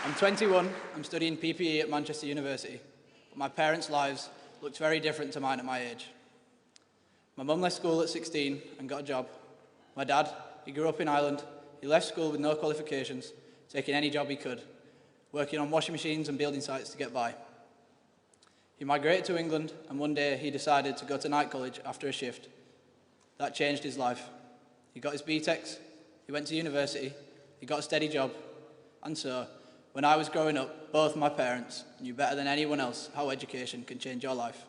I'm 21, I'm studying PPE at Manchester University, but my parents' lives looked very different to mine at my age. My mum left school at 16 and got a job. My dad, he grew up in Ireland, he left school with no qualifications, taking any job he could, working on washing machines and building sites to get by. He migrated to England, and one day he decided to go to night college after a shift. That changed his life. He got his BTECs, he went to university, he got a steady job, and so, when I was growing up, both my parents knew better than anyone else how education can change your life.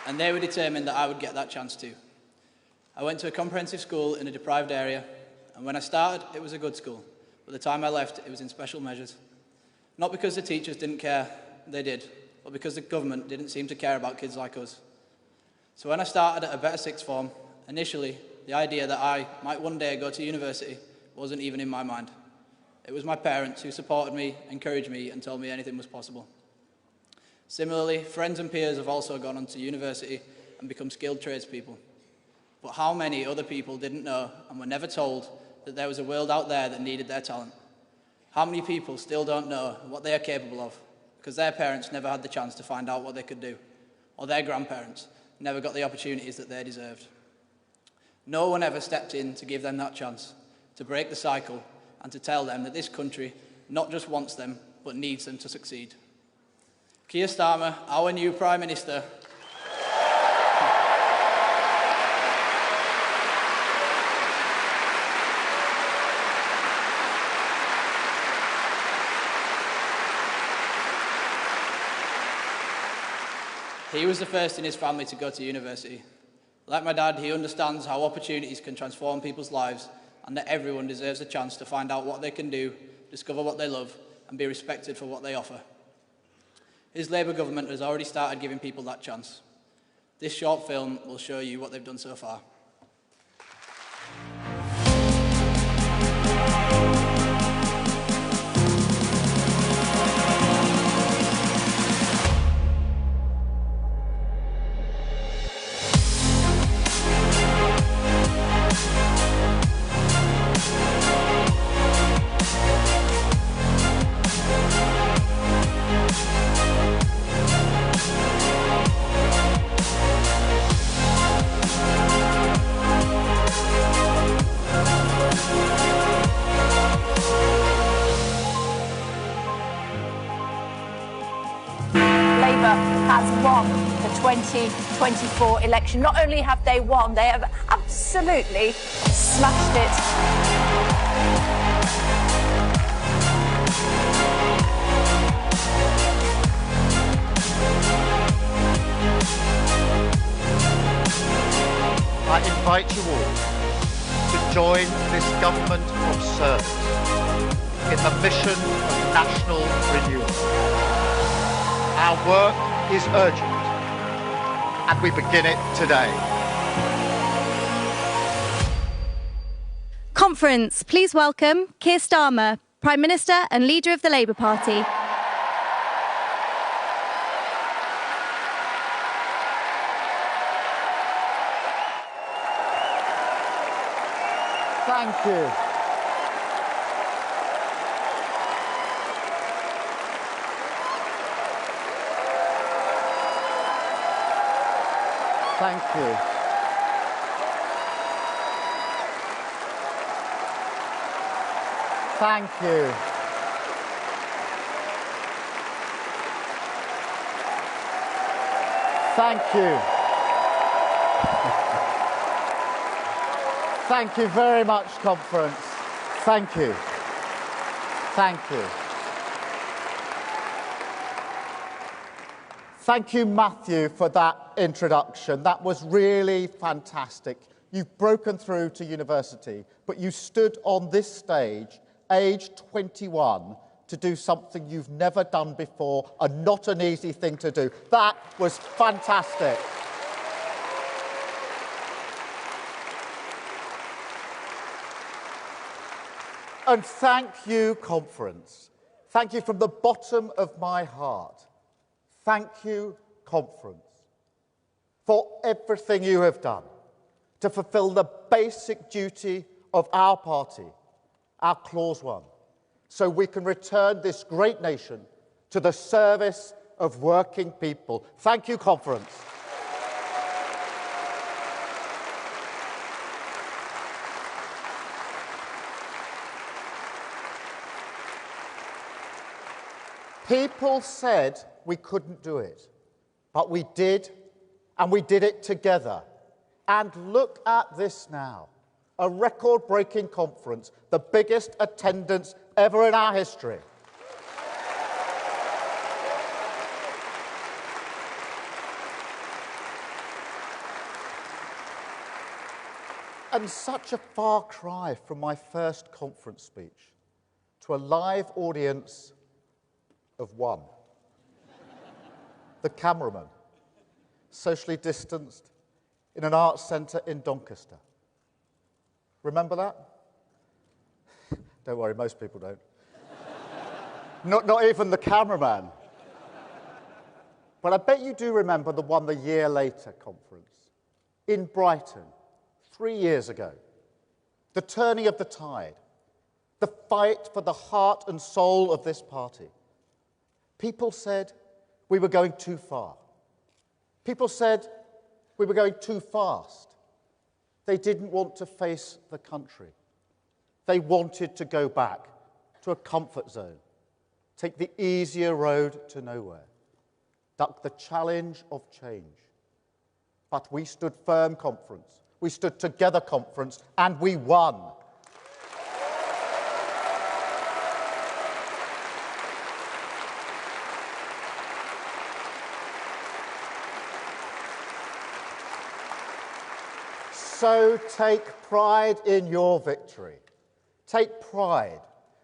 And they were determined that I would get that chance too. I went to a comprehensive school in a deprived area, and when I started, it was a good school. But the time I left, it was in special measures. Not because the teachers didn't care, they did, but because the government didn't seem to care about kids like us. So when I started at a better sixth form, initially, the idea that I might one day go to university wasn't even in my mind. It was my parents who supported me, encouraged me, and told me anything was possible. Similarly, friends and peers have also gone on to university and become skilled tradespeople. But how many other people didn't know and were never told that there was a world out there that needed their talent? How many people still don't know what they are capable of because their parents never had the chance to find out what they could do, or their grandparents never got the opportunities that they deserved? No one ever stepped in to give them that chance, to break the cycle, and to tell them that this country not just wants them, but needs them to succeed. Keir Starmer, our new Prime Minister, he was the first in his family to go to university. Like my dad, he understands how opportunities can transform people's lives and that everyone deserves a chance to find out what they can do, discover what they love, and be respected for what they offer. His Labour government has already started giving people that chance. This short film will show you what they've done so far. Has won the 2024 election. Not only have they won, they have absolutely smashed it. I invite you all to join this government of service in the mission of national renewal. Our work is urgent, and we begin it today. Conference, please welcome Keir Starmer, Prime Minister and Leader of the Labour Party. Thank you. Thank you. Thank you. Thank you. Thank you very much, conference. Thank you. Thank you. Thank you, Matthew, for that introduction. That was really fantastic. You've broken through to university, but you stood on this stage, age 21, to do something you've never done before, and not an easy thing to do. That was fantastic. And thank you, conference. Thank you from the bottom of my heart. Thank you, conference, for everything you have done to fulfil the basic duty of our party, our Clause 1, so we can return this great nation to the service of working people. Thank you, conference. People said we couldn't do it, but we did, and we did it together. And look at this now, a record-breaking conference, the biggest attendance ever in our history. And such a far cry from my first conference speech to a live audience of one. The cameraman, socially distanced in an arts centre in Doncaster. Remember that? Don't worry, most people don't. Not even the cameraman. But I bet you do remember the one the year later conference in Brighton, 3 years ago. The turning of the tide, the fight for the heart and soul of this party. People said we were going too far. People said we were going too fast. They didn't want to face the country. They wanted to go back to a comfort zone, take the easier road to nowhere, duck the challenge of change. But we stood firm, conference. We stood together, conference, and we won. So take pride in your victory. Take pride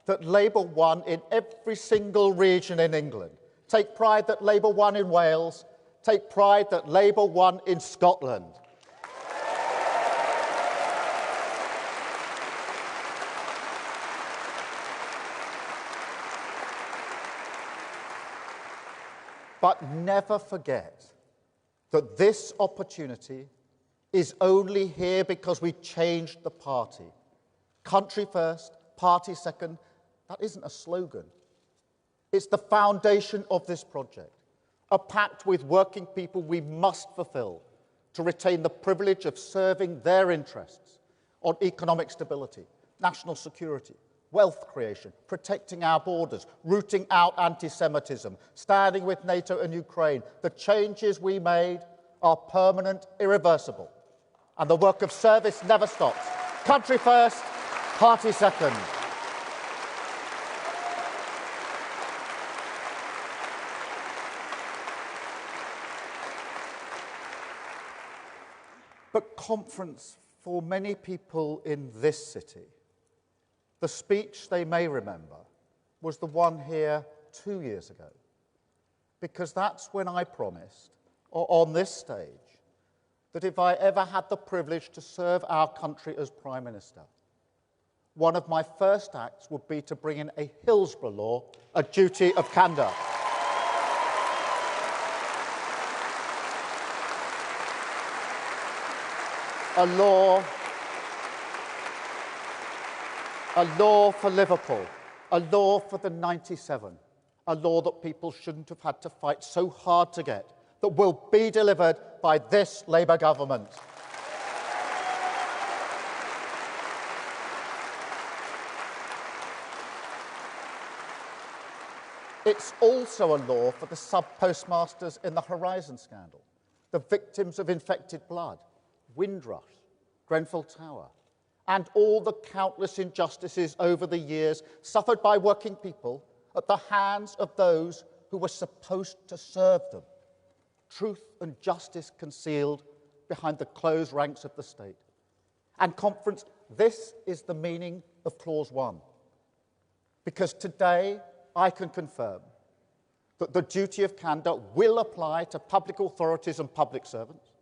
that Labour won in every single region in England. Take pride that Labour won in Wales. Take pride that Labour won in Scotland. But never forget that this opportunity is only here because we changed the party. Country first, party second, that isn't a slogan. It's the foundation of this project, a pact with working people we must fulfill to retain the privilege of serving their interests on economic stability, national security, wealth creation, protecting our borders, rooting out anti-Semitism, standing with NATO and Ukraine. The changes we made are permanent, irreversible. And the work of service never stops. Country first, party second. But conference, for many people in this city, the speech they may remember was the one here 2 years ago. Because that's when I promised, or on this stage, that if I ever had the privilege to serve our country as Prime Minister, one of my first acts would be to bring in a Hillsborough Law, a duty of candour. A law for Liverpool, a law for the 97, a law that people shouldn't have had to fight so hard to get, that will be delivered by this Labour government. It's also a law for the sub-postmasters in the Horizon scandal, the victims of infected blood, Windrush, Grenfell Tower, and all the countless injustices over the years suffered by working people at the hands of those who were supposed to serve them. Truth and justice concealed behind the closed ranks of the state. And conference, this is the meaning of Clause 1. Because today I can confirm that the duty of candour will apply to public authorities and public servants.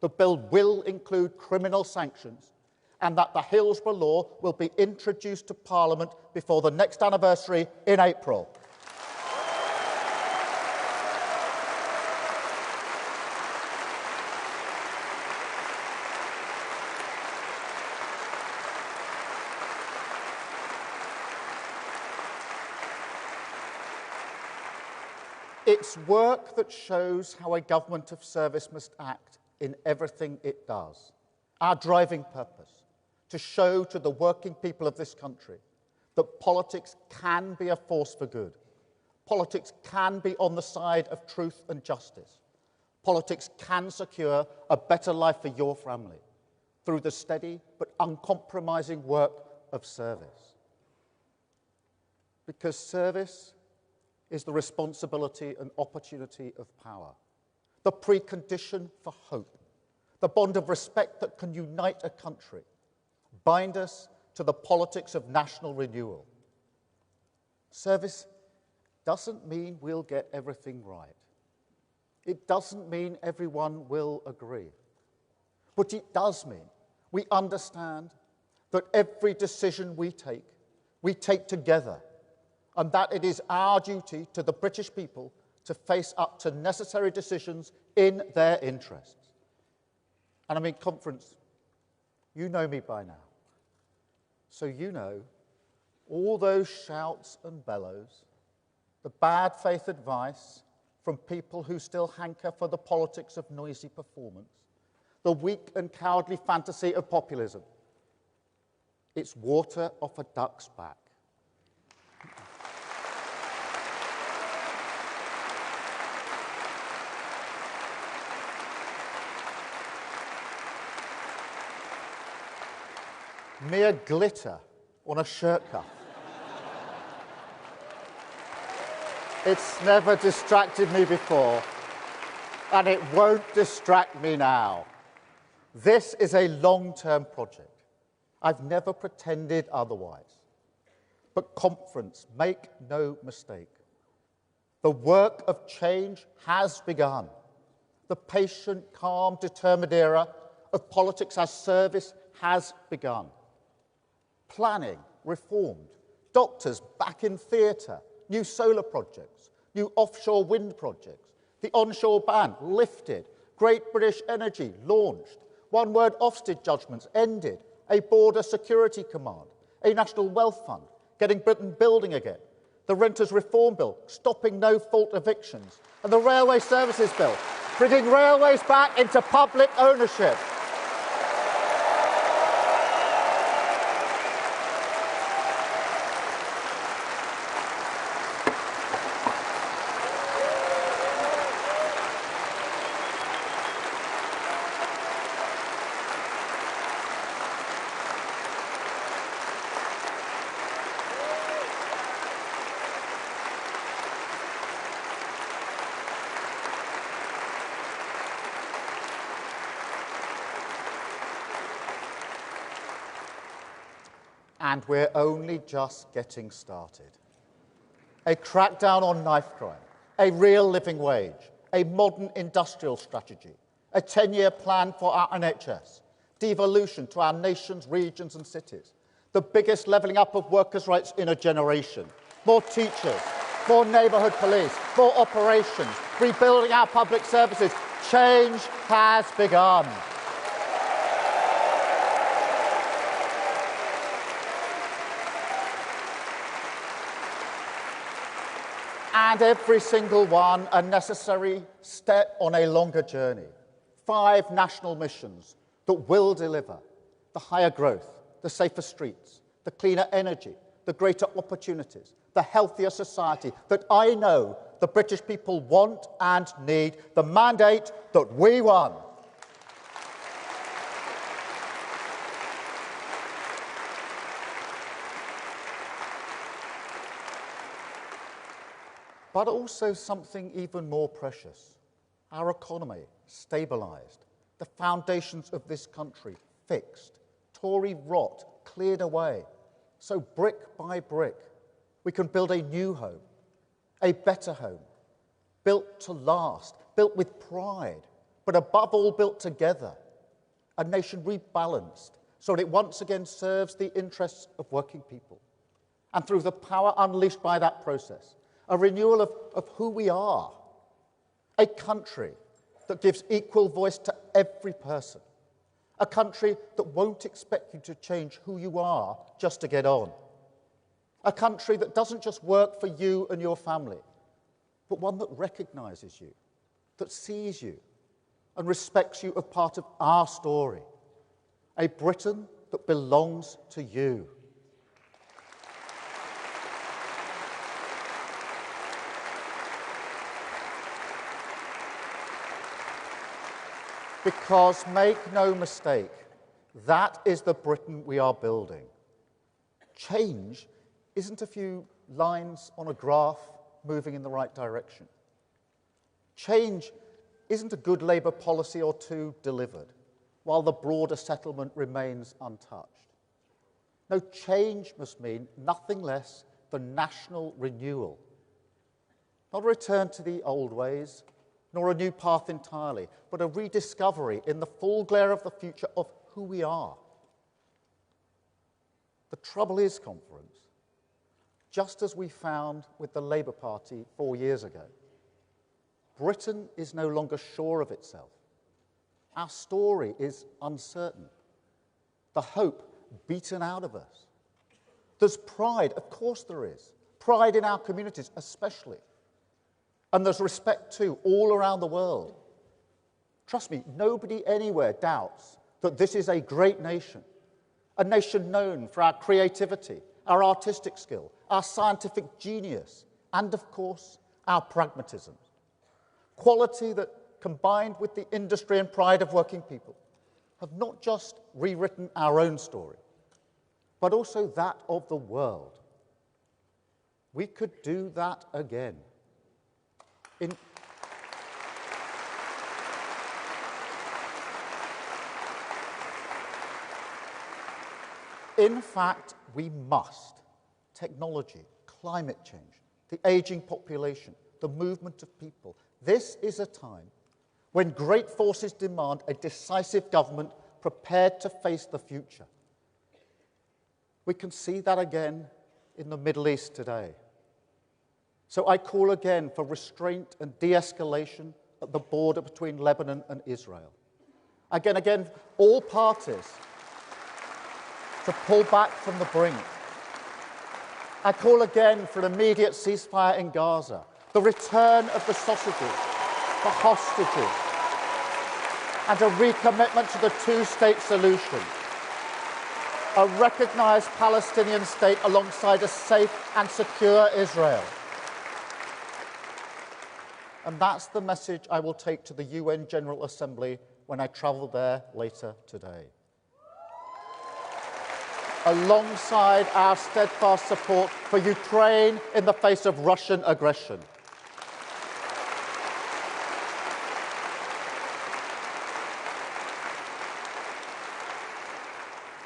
The bill will include criminal sanctions, and that the Hillsborough Law will be introduced to Parliament before the next anniversary in April. It's work that shows how a government of service must act in everything it does. Our driving purpose, to show to the working people of this country that politics can be a force for good. Politics can be on the side of truth and justice. Politics can secure a better life for your family through the steady but uncompromising work of service. Because service is the responsibility and opportunity of power, the precondition for hope, the bond of respect that can unite a country, bind us to the politics of national renewal. Service doesn't mean we'll get everything right. It doesn't mean everyone will agree. But it does mean we understand that every decision we take together, and that it is our duty to the British people to face up to necessary decisions in their interests. And I mean, conference, you know me by now. So you know all those shouts and bellows, the bad faith advice from people who still hanker for the politics of noisy performance, the weak and cowardly fantasy of populism. It's water off a duck's back. Mere glitter on a shirt cuff. It's never distracted me before, and it won't distract me now. This is a long-term project. I've never pretended otherwise. But conference, make no mistake, the work of change has begun. The patient, calm, determined era of politics as service has begun. Planning reformed, doctors back in theatre, new solar projects, new offshore wind projects, the onshore ban lifted, Great British Energy launched, one-word Ofsted judgments ended, a border security command, a national wealth fund, getting Britain building again, the Renters Reform Bill, stopping no-fault evictions, and the Railway Services Bill, bringing railways back into public ownership. And we're only just getting started. A crackdown on knife crime, a real living wage, a modern industrial strategy, a 10-year plan for our NHS, devolution to our nation's regions and cities, the biggest levelling up of workers' rights in a generation, more teachers, more neighbourhood police, more operations, rebuilding our public services. Change has begun. And every single one a necessary step on a longer journey. 5 national missions that will deliver the higher growth, the safer streets, the cleaner energy, the greater opportunities, the healthier society that I know the British people want and need, the mandate that we won. But also something even more precious. Our economy stabilised, the foundations of this country fixed, Tory rot cleared away. So brick by brick, we can build a new home, a better home, built to last, built with pride, but above all built together, a nation rebalanced so that it once again serves the interests of working people. And through the power unleashed by that process, a renewal of who we are, a country that gives equal voice to every person, a country that won't expect you to change who you are just to get on, a country that doesn't just work for you and your family, but one that recognises you, that sees you, and respects you as part of our story. A Britain that belongs to you. Because, make no mistake, that is the Britain we are building. Change isn't a few lines on a graph moving in the right direction. Change isn't a good Labour policy or two delivered, while the broader settlement remains untouched. No, change must mean nothing less than national renewal. Not a return to the old ways, nor a new path entirely, but a rediscovery in the full glare of the future of who we are. The trouble is, conference, just as we found with the Labour Party 4 years ago, Britain is no longer sure of itself. Our story is uncertain. The hope beaten out of us. There's pride, of course there is. Pride in our communities, especially. And there's respect too, all around the world. Trust me, nobody anywhere doubts that this is a great nation. A nation known for our creativity, our artistic skill, our scientific genius, and of course, our pragmatism. Quality that, combined with the industry and pride of working people, have not just rewritten our own story, but also that of the world. We could do that again. In fact, we must. Technology, climate change, the ageing population, the movement of people. This is a time when great forces demand a decisive government prepared to face the future. We can see that again in the Middle East today. So I call again for restraint and de-escalation at the border between Lebanon and Israel. Again, all parties to pull back from the brink. I call again for an immediate ceasefire in Gaza, the return of the sausages, the hostages, and a recommitment to the two-state solution. A recognised Palestinian state alongside a safe and secure Israel. And that's the message I will take to the UN General Assembly when I travel there later today. Alongside our steadfast support for Ukraine in the face of Russian aggression.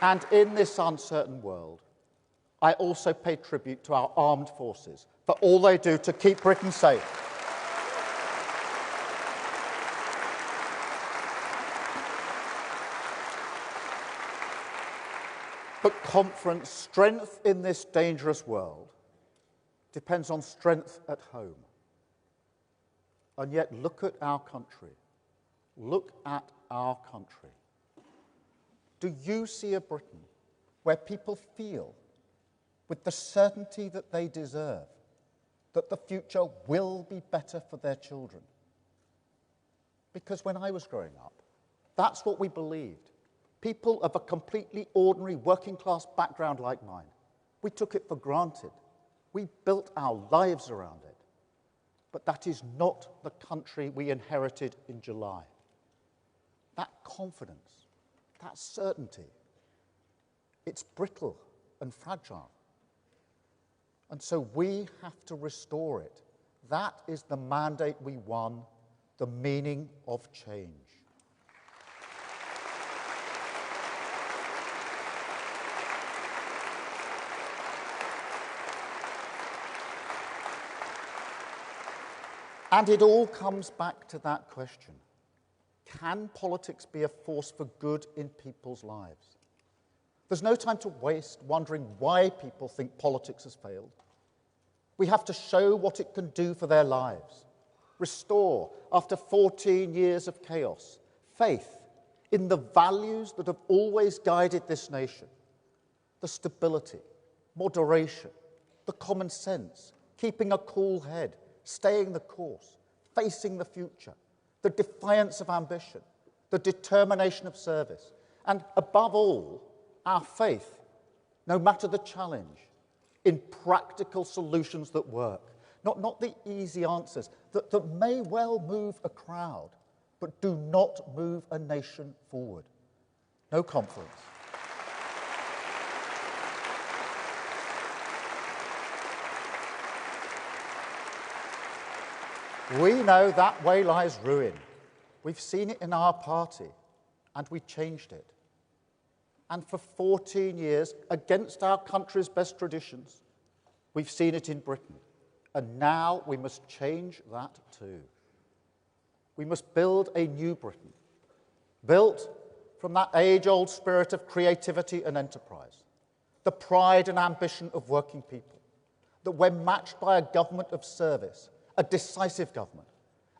And in this uncertain world, I also pay tribute to our armed forces for all they do to keep Britain safe. But conference, strength in this dangerous world depends on strength at home. And yet look at our country. Look at our country. Do you see a Britain where people feel, with the certainty that they deserve, that the future will be better for their children? Because when I was growing up, that's what we believed. People of a completely ordinary working-class background like mine, we took it for granted. We built our lives around it. But that is not the country we inherited in July. That confidence, that certainty, it's brittle and fragile. And so we have to restore it. That is the mandate we won, the meaning of change. And it all comes back to that question. Can politics be a force for good in people's lives? There's no time to waste wondering why people think politics has failed. We have to show what it can do for their lives. Restore, after 14 years of chaos, faith in the values that have always guided this nation. The stability, moderation, the common sense, keeping a cool head, staying the course, facing the future, the defiance of ambition, the determination of service, and above all, our faith, no matter the challenge, in practical solutions that work. Not the easy answers that may well move a crowd, but do not move a nation forward. No conference. We know that way lies ruin. We've seen it in our party, and we changed it. And for 14 years, against our country's best traditions, we've seen it in Britain. And now we must change that too. We must build a new Britain, built from that age-old spirit of creativity and enterprise, the pride and ambition of working people, that when matched by a government of service, a decisive government,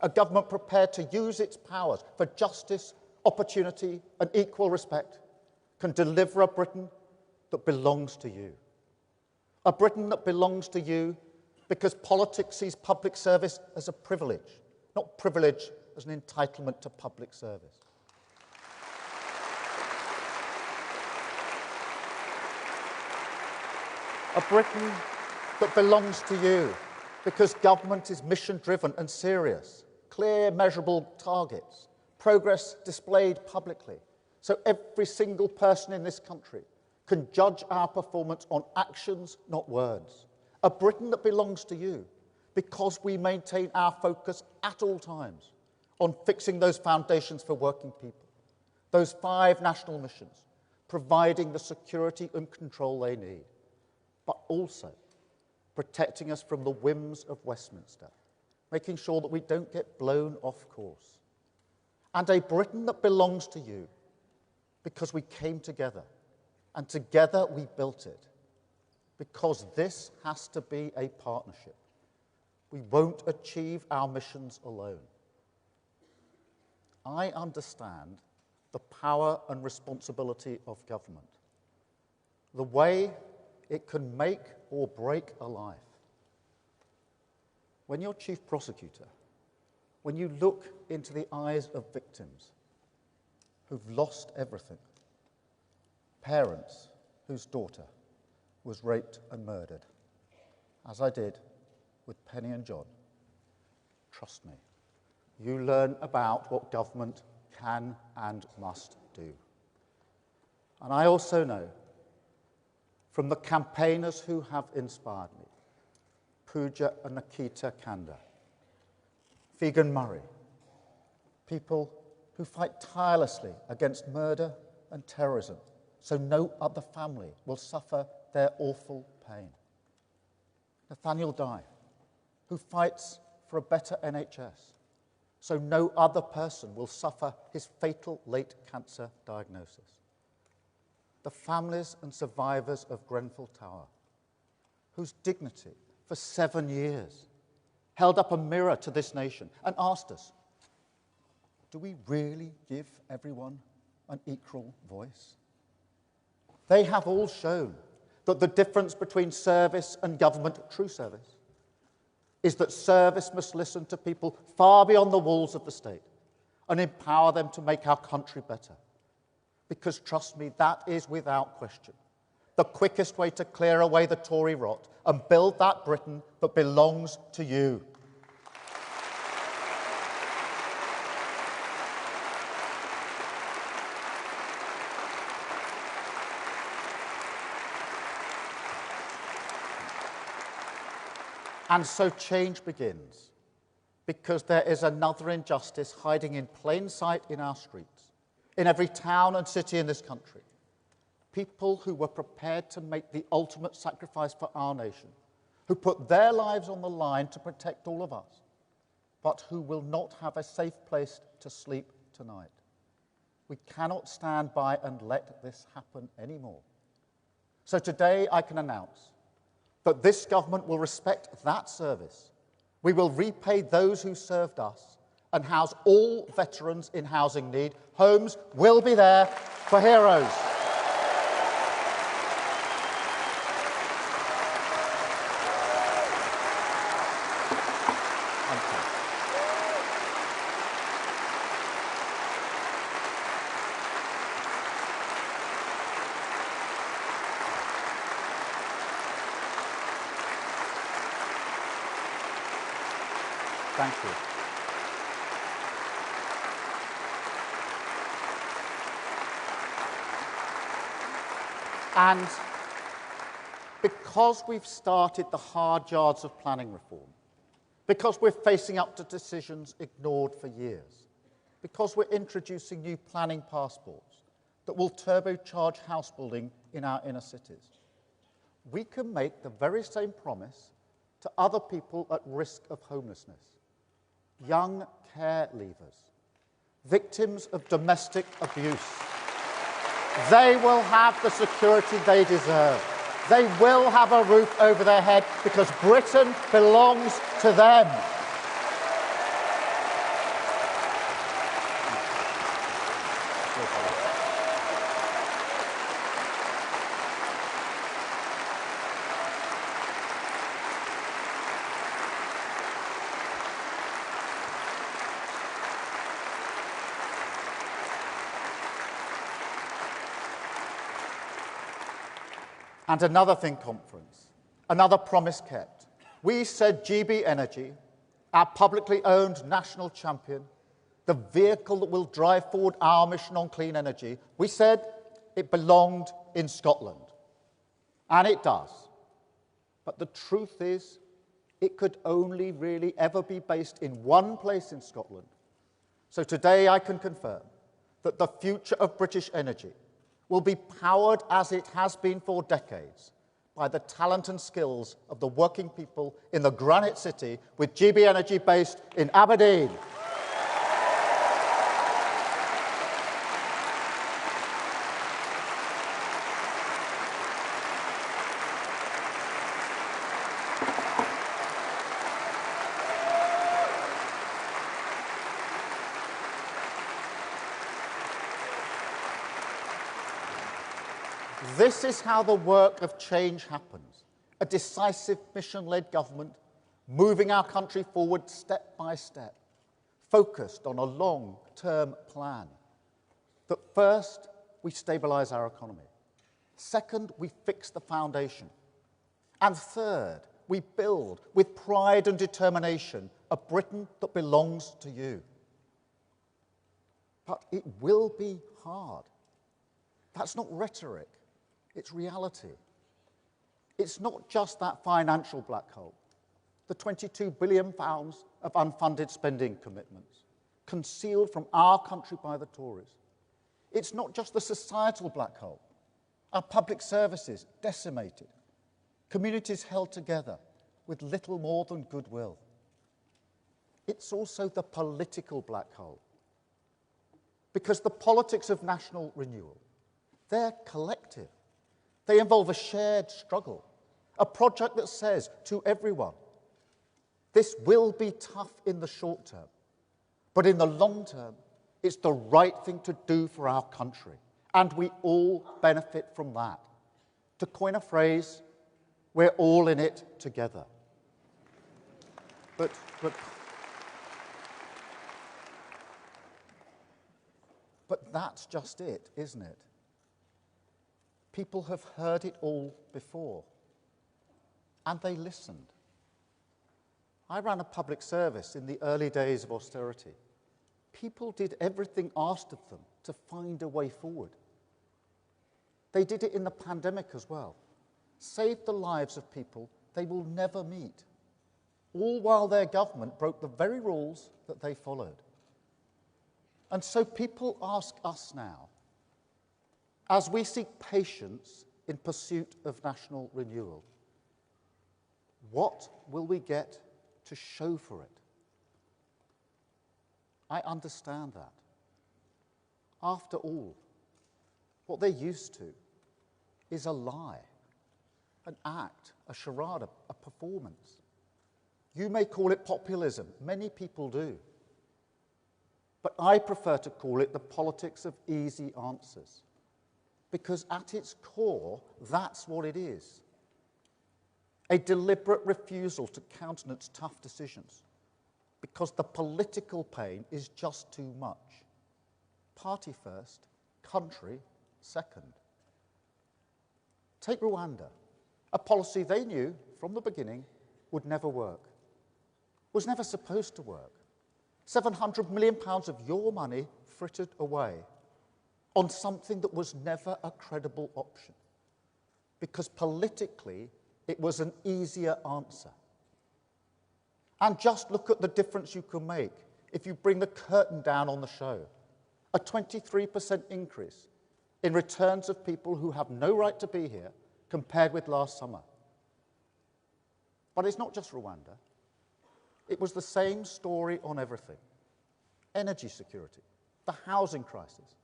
a government prepared to use its powers for justice, opportunity, and equal respect, can deliver a Britain that belongs to you. A Britain that belongs to you because politics sees public service as a privilege, not privilege as an entitlement to public service. A Britain that belongs to you because government is mission-driven and serious, clear, measurable targets, progress displayed publicly, so every single person in this country can judge our performance on actions, not words. A Britain that belongs to you because we maintain our focus at all times on fixing those foundations for working people, those 5 national missions, providing the security and control they need, but also protecting us from the whims of Westminster, making sure that we don't get blown off course. And a Britain that belongs to you because we came together, and together we built it, because this has to be a partnership. We won't achieve our missions alone. I understand the power and responsibility of government, the way it can make or break a life. When you're chief prosecutor, when you look into the eyes of victims who've lost everything, parents whose daughter was raped and murdered, as I did with Penny and John, trust me, you learn about what government can and must do. And I also know from the campaigners who have inspired me, Pooja and Nikita Kanda, Figan Murray, people who fight tirelessly against murder and terrorism so no other family will suffer their awful pain. Nathaniel Dye, who fights for a better NHS so no other person will suffer his fatal late cancer diagnosis. The families and survivors of Grenfell Tower, whose dignity for 7 years held up a mirror to this nation and asked us, do we really give everyone an equal voice? They have all shown that the difference between service and government, true service, is that service must listen to people far beyond the walls of the state and empower them to make our country better. Because trust me, that is without question the quickest way to clear away the Tory rot and build that Britain that belongs to you. And so change begins, because there is another injustice hiding in plain sight in our streets, in every town and city in this country. People who were prepared to make the ultimate sacrifice for our nation, who put their lives on the line to protect all of us, but who will not have a safe place to sleep tonight. We cannot stand by and let this happen anymore. So today I can announce that this government will respect that service. We will repay those who served us and house all veterans in housing need. Homes will be there for heroes. Thank you. And because we've started the hard yards of planning reform, because we're facing up to decisions ignored for years, because we're introducing new planning passports that will turbocharge house building in our inner cities, we can make the very same promise to other people at risk of homelessness, young care leavers, victims of domestic abuse. They will have the security they deserve. They will have a roof over their head because Britain belongs to them. And another Think conference, another promise kept. We said GB Energy, our publicly owned national champion, the vehicle that will drive forward our mission on clean energy, we said it belonged in Scotland. And it does. But the truth is, it could only really ever be based in one place in Scotland. So today I can confirm that the future of British energy will be powered, as it has been for decades, by the talent and skills of the working people in the Granite City, with GB Energy based in Aberdeen. This is how the work of change happens. A decisive mission-led government moving our country forward step by step, focused on a long-term plan. That first, we stabilise our economy. Second, we fix the foundation. And third, we build with pride and determination a Britain that belongs to you. But it will be hard. That's not rhetoric. It's reality. It's not just that financial black hole, the £22 billion of unfunded spending commitments, concealed from our country by the Tories. It's not just the societal black hole, our public services decimated, communities held together with little more than goodwill. It's also the political black hole, because the politics of national renewal, they're collective. They involve a shared struggle, a project that says to everyone, this will be tough in the short term, but in the long term, it's the right thing to do for our country, and we all benefit from that. To coin a phrase, we're all in it together. But that's just it, isn't it? People have heard it all before, and they listened. I ran a public service in the early days of austerity. People did everything asked of them to find a way forward. They did it in the pandemic as well, saved the lives of people they will never meet, all while their government broke the very rules that they followed. And so people ask us now, as we seek patience in pursuit of national renewal, what will we get to show for it? I understand that. After all, what they're used to is a lie, an act, a charade, a performance. You may call it populism. Many people do. But I prefer to call it the politics of easy answers. Because at its core, that's what it is. A deliberate refusal to countenance tough decisions, because the political pain is just too much. Party first, country second. Take Rwanda, a policy they knew from the beginning would never work. was never supposed to work. £700 million of your money frittered away on something that was never a credible option, because politically it was an easier answer. And just look at the difference you can make if you bring the curtain down on the show. A 23% increase in returns of people who have no right to be here compared with last summer. But it's not just Rwanda. It was the same story on everything. Energy security, the housing crisis,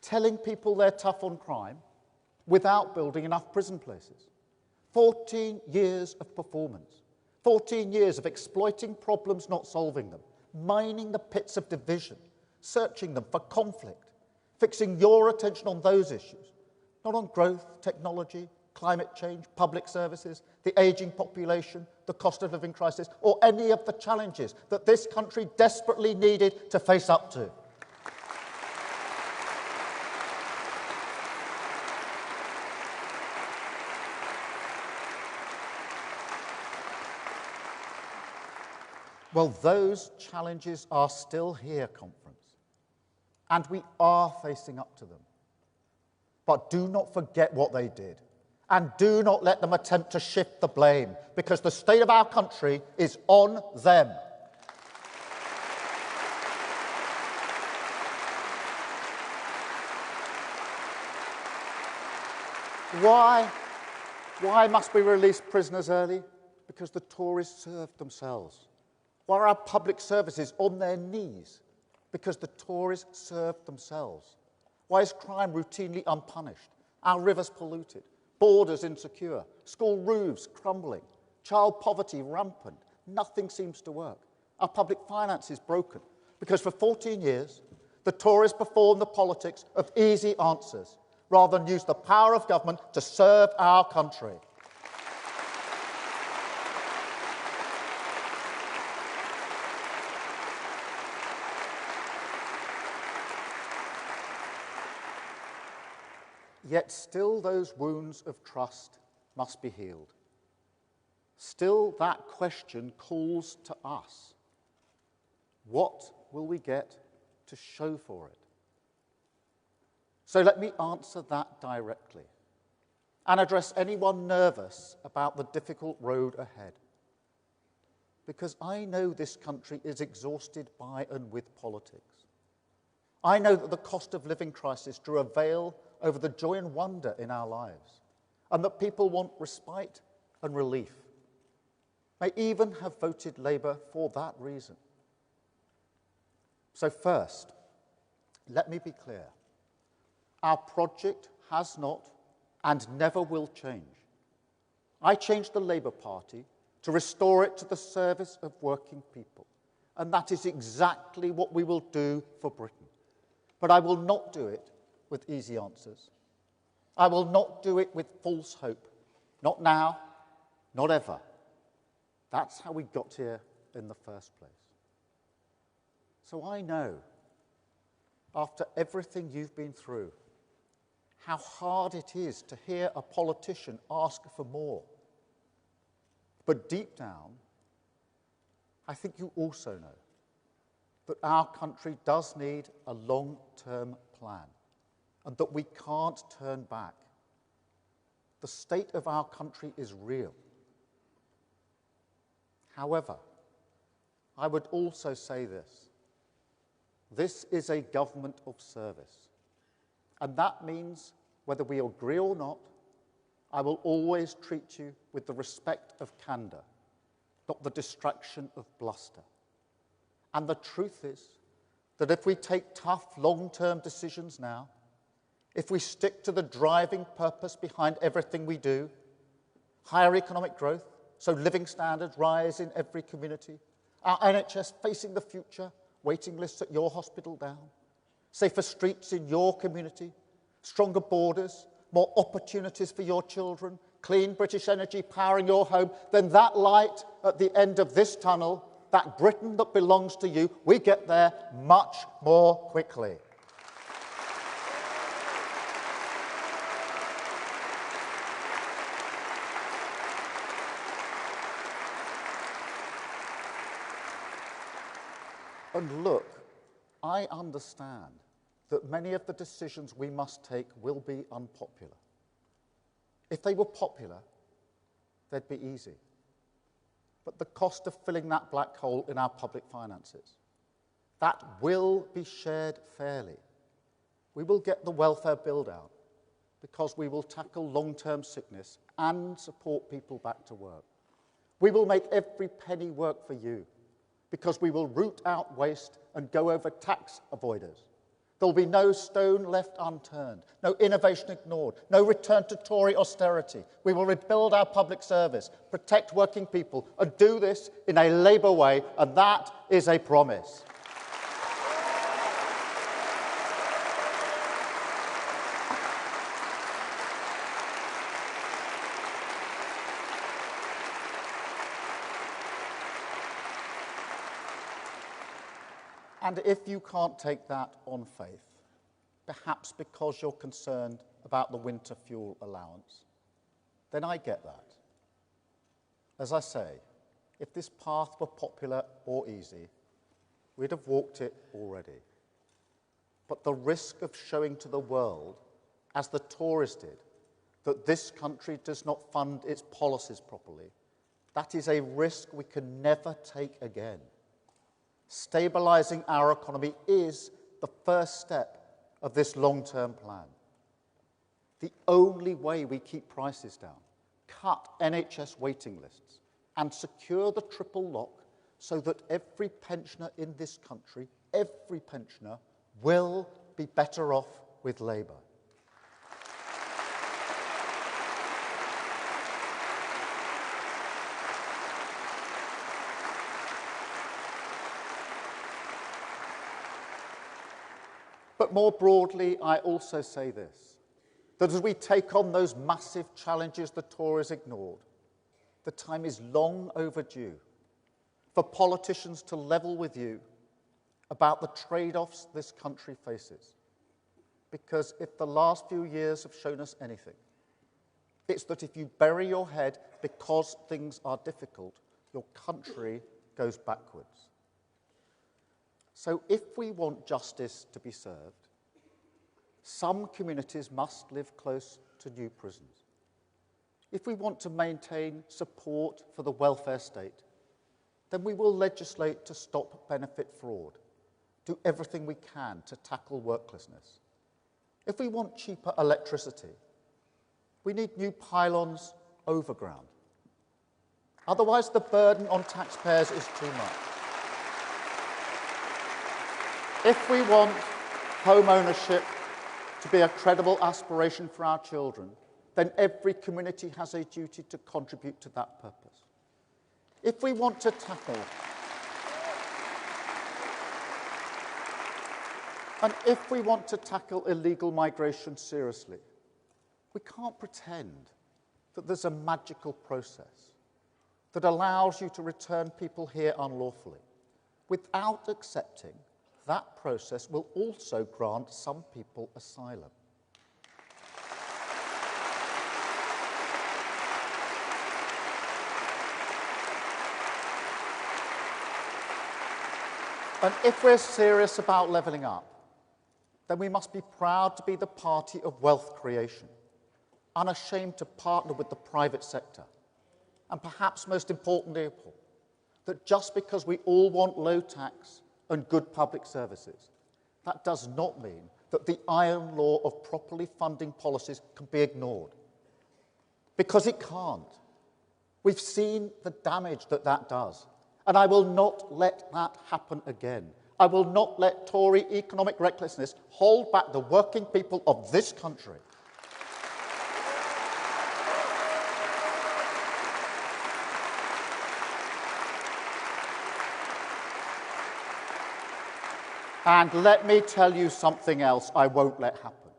telling people they're tough on crime without building enough prison places. 14 years of performance. 14 years of exploiting problems, not solving them, mining the pits of division, searching them for conflict, fixing your attention on those issues, not on growth, technology, climate change, public services, the ageing population, the cost of living crisis, or any of the challenges that this country desperately needed to face up to. Well, those challenges are still here, conference, and we are facing up to them. But do not forget what they did, and do not let them attempt to shift the blame, because the state of our country is on them. Why must we release prisoners early? Because the Tories served themselves. Why are our public services on their knees? Because the Tories served themselves. Why is crime routinely unpunished? Our rivers polluted, borders insecure, school roofs crumbling, child poverty rampant. Nothing seems to work. Our public finance is broken. Because for 14 years, the Tories performed the politics of easy answers rather than use the power of government to serve our country. Yet still those wounds of trust must be healed. Still that question calls to us. What will we get to show for it? So let me answer that directly and address anyone nervous about the difficult road ahead. Because I know this country is exhausted by and with politics. I know that the cost of living crisis drew a veil over the joy and wonder in our lives, and that people want respite and relief, may even have voted Labour for that reason. So first, let me be clear. Our project has not and never will change. I changed the Labour Party to restore it to the service of working people, and that is exactly what we will do for Britain. But I will not do it with easy answers. I will not do it with false hope. Not now, not ever. That's how we got here in the first place. So I know, after everything you've been through, how hard it is to hear a politician ask for more. But deep down, I think you also know that our country does need a long-term plan and that we can't turn back. The state of our country is real. However, I would also say this. This is a government of service. And that means, whether we agree or not, I will always treat you with the respect of candour, not the distraction of bluster. And the truth is that if we take tough, long-term decisions now, if we stick to the driving purpose behind everything we do, higher economic growth, so living standards rise in every community, our NHS facing the future, waiting lists at your hospital down, safer streets in your community, stronger borders, more opportunities for your children, clean British energy powering your home, then that light at the end of this tunnel, that Britain that belongs to you, we get there much more quickly. And look, I understand that many of the decisions we must take will be unpopular. If they were popular, they'd be easy. But the cost of filling that black hole in our public finances, that will be shared fairly. We will get the welfare bill down because we will tackle long-term sickness and support people back to work. We will make every penny work for you because we will root out waste and go over tax avoiders. There will be no stone left unturned, no innovation ignored, no return to Tory austerity. We will rebuild our public service, protect working people, and do this in a Labour way, and that is a promise. And if you can't take that on faith, perhaps because you're concerned about the winter fuel allowance, then I get that. As I say, if this path were popular or easy, we'd have walked it already. But the risk of showing to the world, as the Tories did, that this country does not fund its policies properly, that is a risk we can never take again. Stabilising our economy is the first step of this long-term plan. The only way we keep prices down, cut NHS waiting lists, and secure the triple lock so that every pensioner in this country, every pensioner, will be better off with Labour. But more broadly, I also say this, that as we take on those massive challenges the Tories ignored, the time is long overdue for politicians to level with you about the trade-offs this country faces. Because if the last few years have shown us anything, it's that if you bury your head because things are difficult, your country goes backwards. So if we want justice to be served, some communities must live close to new prisons. If we want to maintain support for the welfare state, then we will legislate to stop benefit fraud, do everything we can to tackle worklessness. If we want cheaper electricity, we need new pylons overground. Otherwise, the burden on taxpayers is too much. If we want home ownership to be a credible aspiration for our children, then every community has a duty to contribute to that purpose. If we want to tackle illegal migration seriously, we can't pretend that there's a magical process that allows you to return people here unlawfully without accepting that process will also grant some people asylum. And if we're serious about levelling up, then we must be proud to be the party of wealth creation, unashamed to partner with the private sector, and perhaps most importantly of all, that just because we all want low tax and good public services, that does not mean that the iron law of properly funding policies can be ignored. Because it can't. We've seen the damage that that does. And I will not let that happen again. I will not let Tory economic recklessness hold back the working people of this country. And let me tell you something else I won't let happen.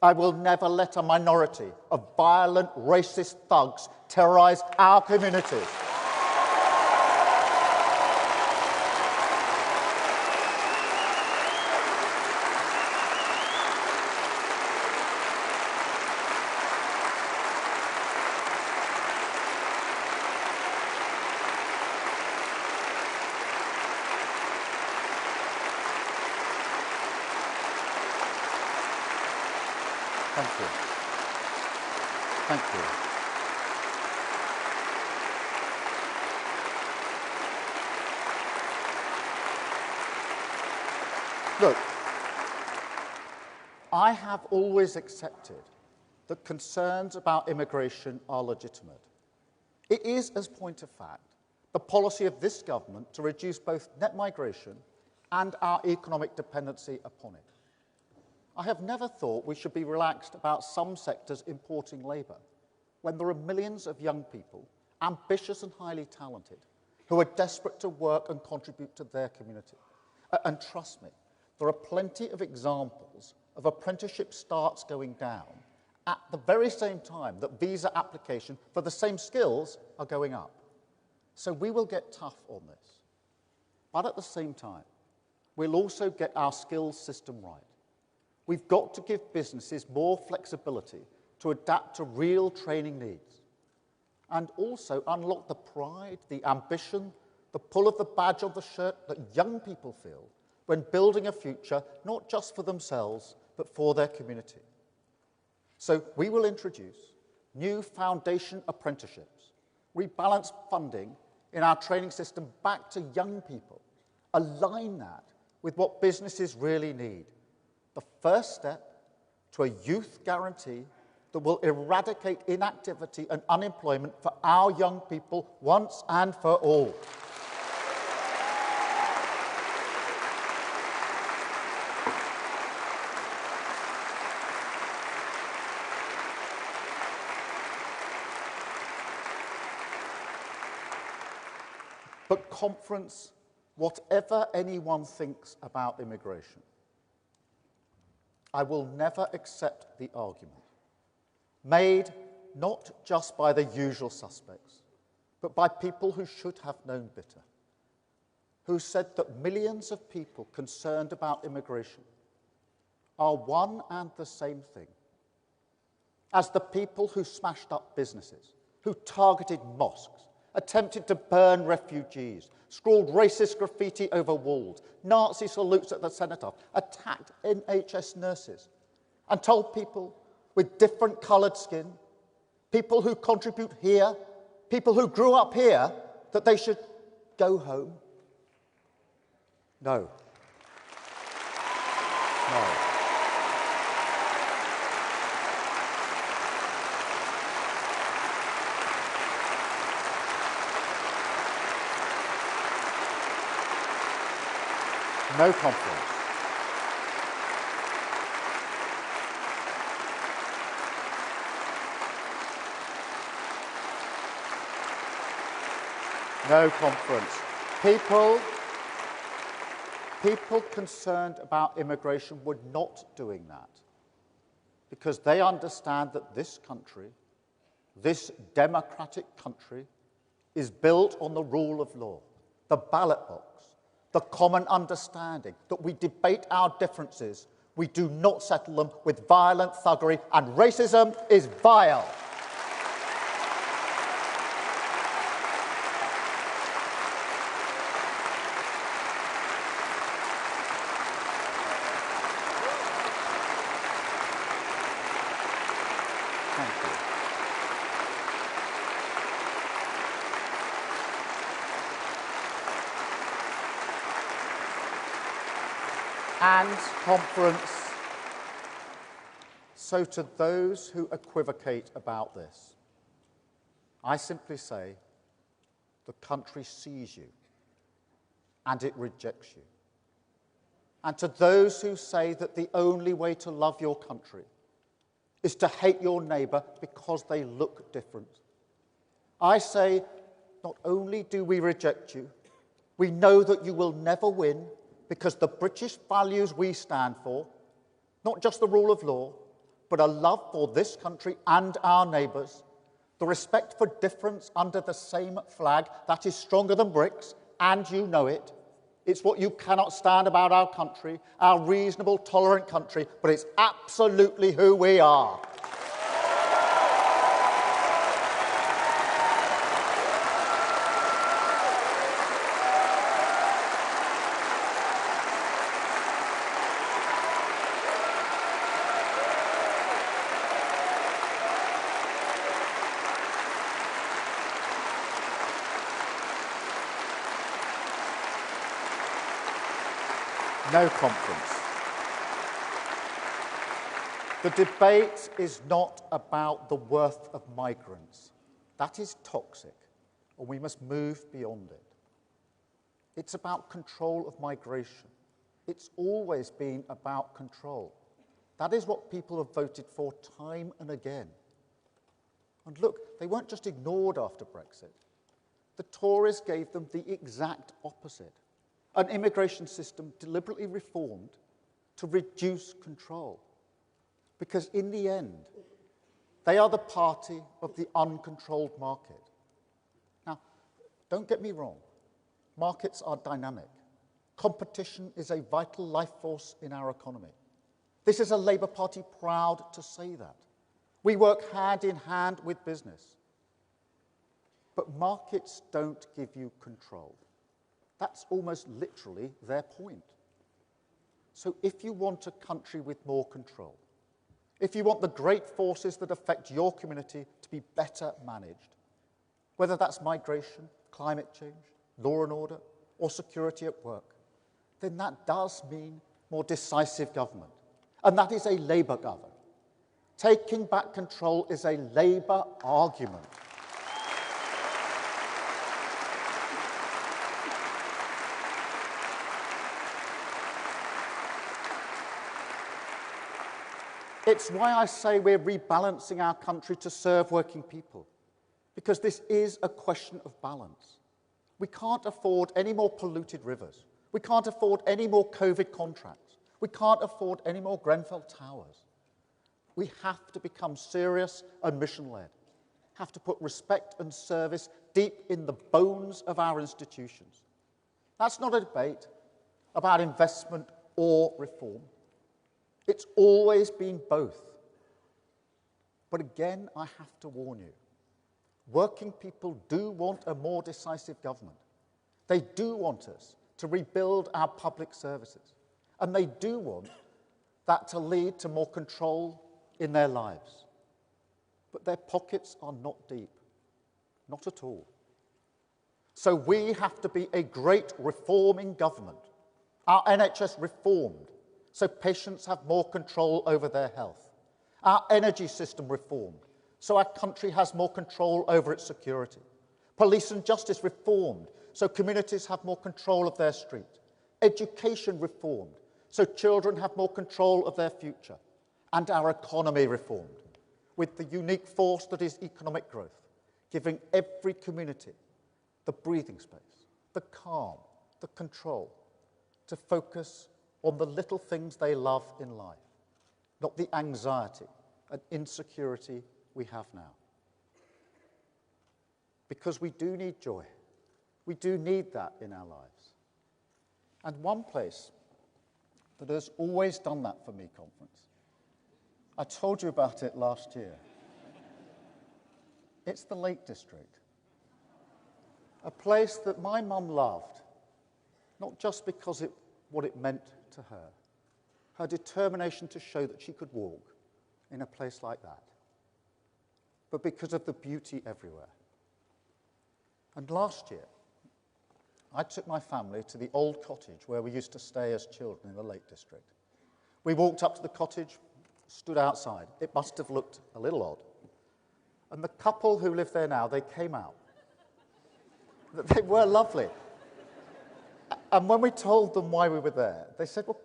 I will never let a minority of violent, racist thugs terrorise our communities. Thank you. Thank you. Look, I have always accepted that concerns about immigration are legitimate. It is, as point of fact, the policy of this government to reduce both net migration and our economic dependency upon it. I have never thought we should be relaxed about some sectors importing labour when there are millions of young people, ambitious and highly talented, who are desperate to work and contribute to their community. And trust me, there are plenty of examples of apprenticeship starts going down at the very same time that visa application for the same skills are going up. So we will get tough on this. But at the same time, we'll also get our skills system right. We've got to give businesses more flexibility to adapt to real training needs, and also unlock the pride, the ambition, the pull of the badge on the shirt that young people feel when building a future not just for themselves, but for their community. So we will introduce new foundation apprenticeships, rebalance funding in our training system back to young people, align that with what businesses really need. The first step to a youth guarantee that will eradicate inactivity and unemployment for our young people once and for all. But conference, whatever anyone thinks about immigration, I will never accept the argument made not just by the usual suspects, but by people who should have known better, who said that millions of people concerned about immigration are one and the same thing as the people who smashed up businesses, who targeted mosques, attempted to burn refugees, scrawled racist graffiti over walls, Nazi salutes at the cenotaph, attacked NHS nurses, and told people with different coloured skin, people who contribute here, people who grew up here, that they should go home. No. No. No conference. No conference. People concerned about immigration were not doing that because they understand that this country, this democratic country, is built on the rule of law, the ballot box, the common understanding that we debate our differences, we do not settle them with violent thuggery, and racism is vile. And conference, so to those who equivocate about this, I simply say the country sees you and it rejects you. And to those who say that the only way to love your country is to hate your neighbour because they look different, I say not only do we reject you, we know that you will never win, because the British values we stand for, not just the rule of law, but a love for this country and our neighbours, the respect for difference under the same flag, that is stronger than bricks, and you know it. It's what you cannot stand about our country, our reasonable, tolerant country, but it's absolutely who we are. No conference. The debate is not about the worth of migrants. That is toxic, and we must move beyond it. It's about control of migration. It's always been about control. That is what people have voted for time and again. And look, they weren't just ignored after Brexit. The Tories gave them the exact opposite. An immigration system deliberately reformed to reduce control. Because in the end, they are the party of the uncontrolled market. Now, don't get me wrong. Markets are dynamic. Competition is a vital life force in our economy. This is a Labour Party proud to say that. We work hand in hand with business. But markets don't give you control. That's almost literally their point. So if you want a country with more control, if you want the great forces that affect your community to be better managed, whether that's migration, climate change, law and order, or security at work, then that does mean more decisive government. And that is a Labour government. Taking back control is a Labour argument. It's why I say we're rebalancing our country to serve working people, because this is a question of balance. We can't afford any more polluted rivers. We can't afford any more COVID contracts. We can't afford any more Grenfell Towers. We have to become serious and mission-led, have to put respect and service deep in the bones of our institutions. That's not a debate about investment or reform. It's always been both. But again, I have to warn you, working people do want a more decisive government. They do want us to rebuild our public services. And they do want that to lead to more control in their lives. But their pockets are not deep. Not at all. So we have to be a great reforming government. Our NHS reformed, so patients have more control over their health. Our energy system reformed, so our country has more control over its security. Police and justice reformed, so communities have more control of their street. Education reformed, so children have more control of their future. And our economy reformed, with the unique force that is economic growth, giving every community the breathing space, the calm, the control, to focus on the little things they love in life, not the anxiety and insecurity we have now. Because we do need joy. We do need that in our lives. And one place that has always done that for me, Conference, I told you about it last year. It's the Lake District. A place that my mum loved, not just because what it meant to her determination to show that she could walk in a place like that, but because of the beauty everywhere. And last year, I took my family to the old cottage where we used to stay as children in the Lake District. We walked up to the cottage, stood outside. It must have looked a little odd. And the couple who live there now, they came out. They were lovely. And when we told them why we were there, they said, well,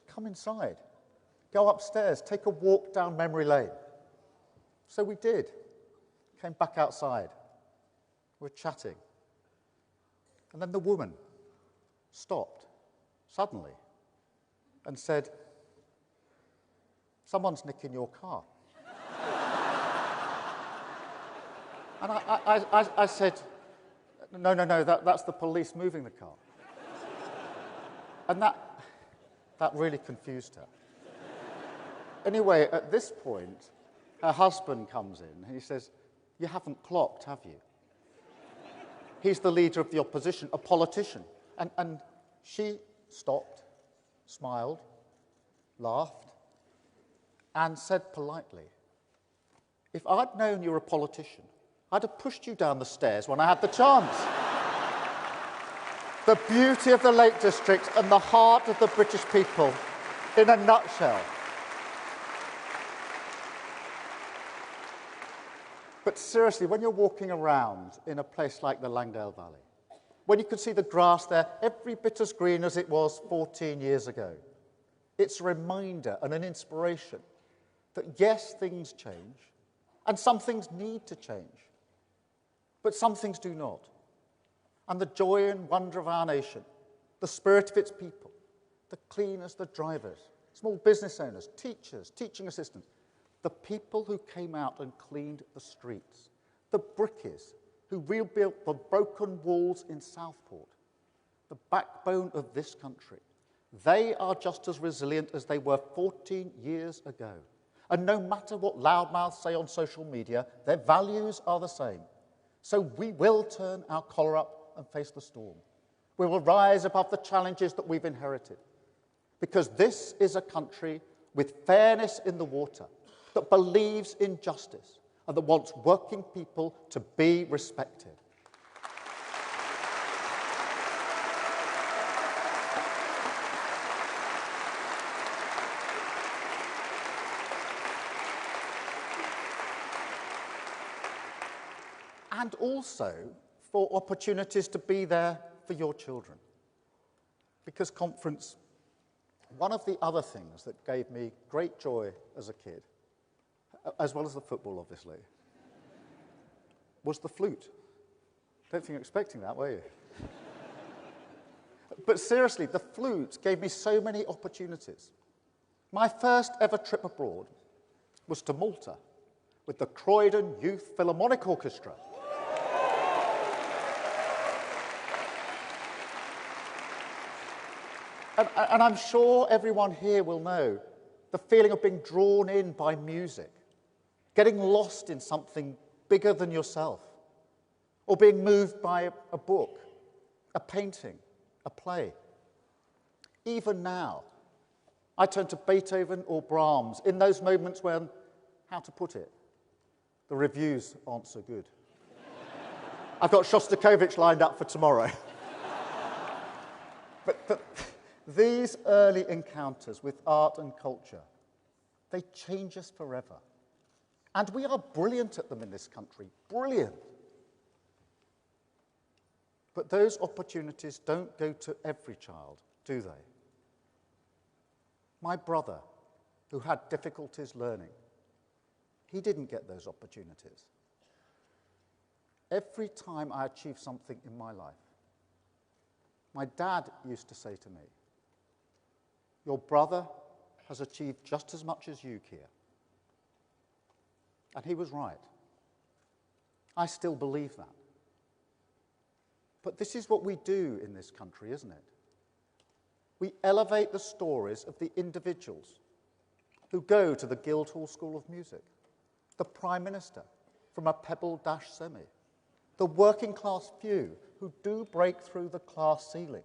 come inside. Go upstairs, take a walk down memory lane. So we did. Came back outside. We're chatting. And then the woman stopped suddenly and said, someone's nicking your car. And I said, no, that's the police moving the car. And that really confused her. Anyway, at this point, her husband comes in and he says, you haven't clocked, have you? He's the leader of the opposition, a politician. And she stopped, smiled, laughed, and said politely, if I'd known you were a politician, I'd have pushed you down the stairs when I had the chance. The beauty of the Lake District and the heart of the British people in a nutshell. But seriously, when you're walking around in a place like the Langdale Valley, when you can see the grass there every bit as green as it was 14 years ago, it's a reminder and an inspiration that yes, things change, and some things need to change, but some things do not. And the joy and wonder of our nation, the spirit of its people, the cleaners, the drivers, small business owners, teachers, teaching assistants, the people who came out and cleaned the streets, the brickies who rebuilt the broken walls in Southport, the backbone of this country, they are just as resilient as they were 14 years ago. And no matter what loudmouths say on social media, their values are the same. So we will turn our collar up and face the storm. We will rise above the challenges that we've inherited. Because this is a country with fairness in the water, that believes in justice, and that wants working people to be respected. And also for opportunities to be there for your children. Because conference, one of the other things that gave me great joy as a kid, as well as the football, obviously, was the flute. Don't think you're expecting that, were you? But seriously, the flute gave me so many opportunities. My first ever trip abroad was to Malta with the Croydon Youth Philharmonic Orchestra. And I'm sure everyone here will know the feeling of being drawn in by music, getting lost in something bigger than yourself, or being moved by a book, a painting, a play. Even now, I turn to Beethoven or Brahms in those moments when, how to put it, the reviews aren't so good. I've got Shostakovich lined up for tomorrow. But these early encounters with art and culture, they change us forever. And we are brilliant at them in this country, brilliant. But those opportunities don't go to every child, do they? My brother, who had difficulties learning, he didn't get those opportunities. Every time I achieved something in my life, my dad used to say to me, "Your brother has achieved just as much as you, Keir." And he was right. I still believe that. But this is what we do in this country, isn't it? We elevate the stories of the individuals who go to the Guildhall School of Music, the Prime Minister from a pebble-dash semi, the working class few who do break through the class ceiling.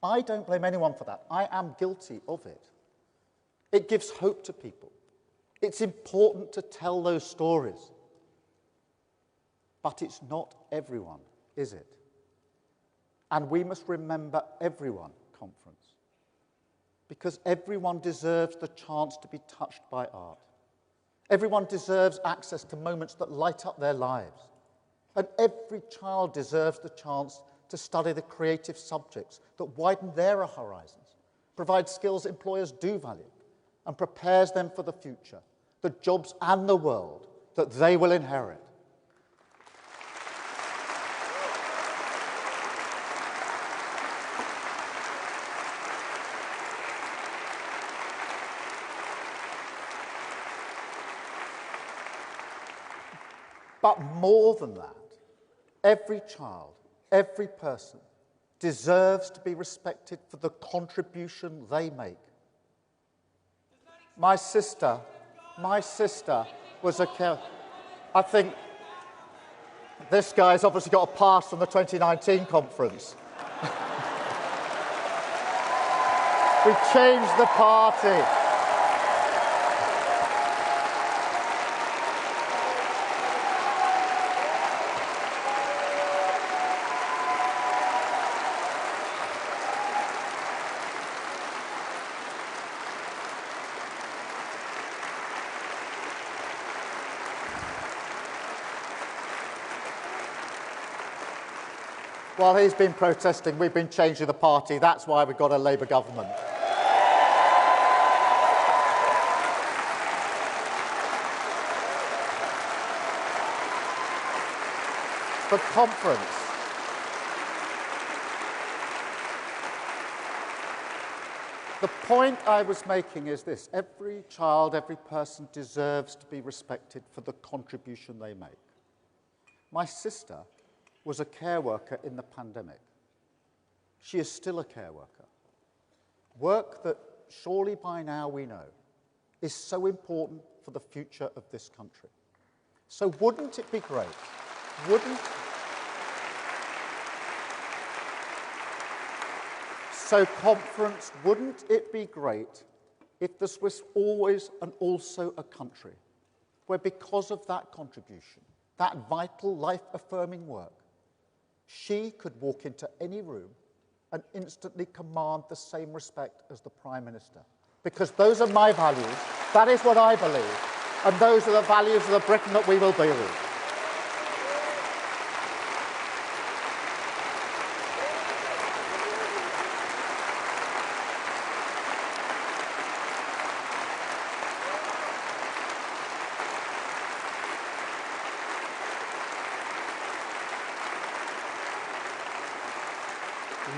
I don't blame anyone for that. I am guilty of it. It gives hope to people. It's important to tell those stories. But it's not everyone, is it? And we must remember everyone, conference, because everyone deserves the chance to be touched by art. Everyone deserves access to moments that light up their lives. And every child deserves the chance to study the creative subjects that widen their horizons, provide skills employers do value, and prepares them for the future, the jobs and the world that they will inherit. But more than that, every child, every person deserves to be respected for the contribution they make. My sister was a... I think this guy's obviously got a pass from the 2019 conference. We changed the party. While he's been protesting, we've been changing the party. That's why we've got a Labour government. The conference. The point I was making is this: every child, every person deserves to be respected for the contribution they make. My sister was a care worker in the pandemic. She is still a care worker. Work that surely by now we know is so important for the future of this country. So wouldn't it be great? So conference, wouldn't it be great if this was always and also a country where, because of that contribution, that vital, life-affirming work, she could walk into any room and instantly command the same respect as the Prime Minister? Because those are my values, that is what I believe, and those are the values of the Britain that we will build.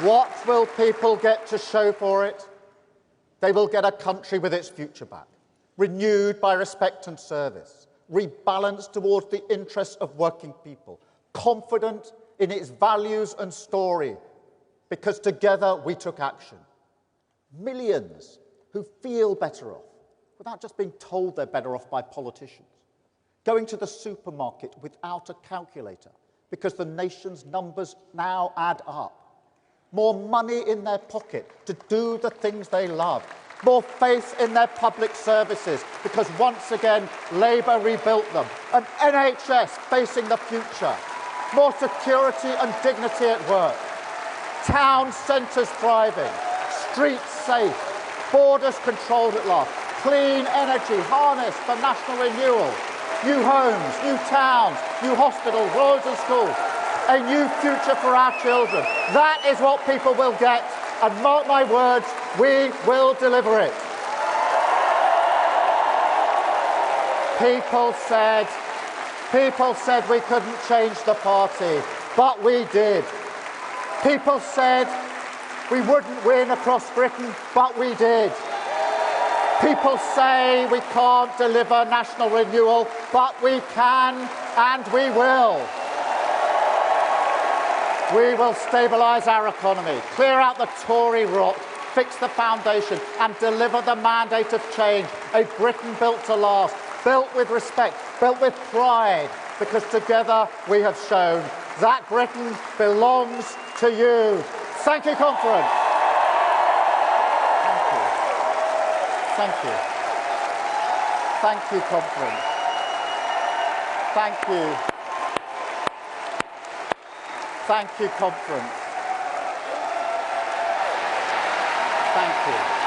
What will people get to show for it? They will get a country with its future back, renewed by respect and service, rebalanced towards the interests of working people, confident in its values and story, because together we took action. Millions who feel better off, without just being told they're better off by politicians, going to the supermarket without a calculator, because the nation's numbers now add up. More money in their pocket to do the things they love. More faith in their public services, because once again, Labour rebuilt them. An NHS facing the future. More security and dignity at work. Town centres thriving. Streets safe. Borders controlled at last. Clean energy harnessed for national renewal. New homes, new towns, new hospitals, roads and schools. A new future for our children. That is what people will get, and mark my words, we will deliver it. People said we couldn't change the party, but we did. People said we wouldn't win across Britain, but we did. People say we can't deliver national renewal, but we can and we will. We will stabilise our economy, clear out the Tory rot, fix the foundation and deliver the mandate of change. A Britain built to last, built with respect, built with pride, because together we have shown that Britain belongs to you. Thank you, conference. Thank you. Thank you, conference. Thank you. Thank you, conference. Thank you.